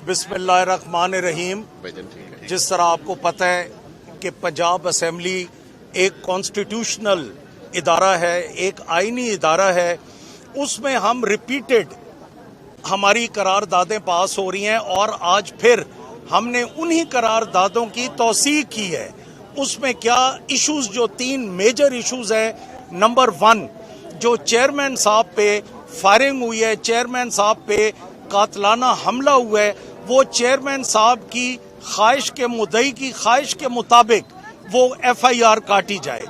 बिस्मिल्लाहिर्रहमानिर्रहीम। जिस तरह आपको पता है कि पंजाब असेंबली एक कॉन्स्टिट्यूशनल इदारा है, एक आइनी इदारा है, उसमें हम रिपीटेड हमारी करारदादें पास हो रही हैं और आज फिर हमने उन्हीं करारदादों की तौसीक की है। उसमें क्या इश्यूज, जो 3 मेजर इश्यूज हैं। नंबर 1, जो चेयरमैन साहब पे फायरिंग हुई है, चेयरमैन साहब पे कातलाना हमला हुआ है, वो चेयरमैन साहब की ख्वाहिश के, मुद्दई की ख्वाहिश के मुताबिक वो FIR काटी जाए।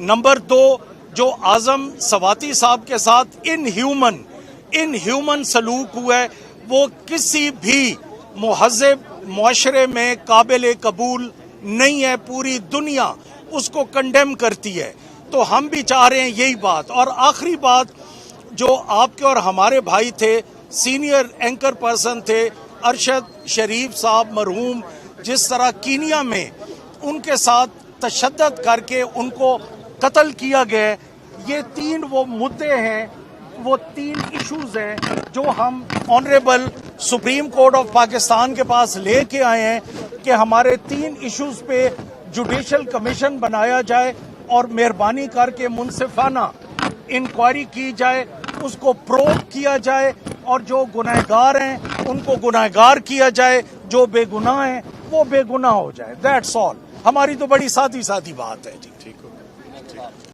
नंबर 2, जो आज़म सवाती साहब के साथ इनह्यूमन सलूक हुआ है, वो किसी भी मुहज़्ज़ब मुआशरे में काबिल कबूल नहीं है। पूरी दुनिया उसको कंडेम करती है। तो हम भी चाह रहे हैं यही बात। और आखिरी बात, जो आपके और हमारे भाई थे, सीनियर एंकर पर्सन थे, अरशद शरीफ साहब मरहूम, जिस तरह कीनिया में उनके साथ तशद्दद करके उनको कत्ल किया गया, ये 3 वो मुद्दे हैं, वो 3 इश्यूज हैं जो हम honourable supreme court of Pakistan के पास लेके आए हैं कि हमारे 3 इश्यूज पे जुडिशल कमीशन बनाया जाए और मेहरबानी करके मुनसिफाना इंक्वायरी की जाए, उसको प्रोब किया जाए और जो गुनहगार हैं उनको गुनहगार किया जाए, जो बेगुनाह हैं वो बेगुनाह हो जाए। That's all. हमारी तो बड़ी सादी बात है जी। ठीक हो।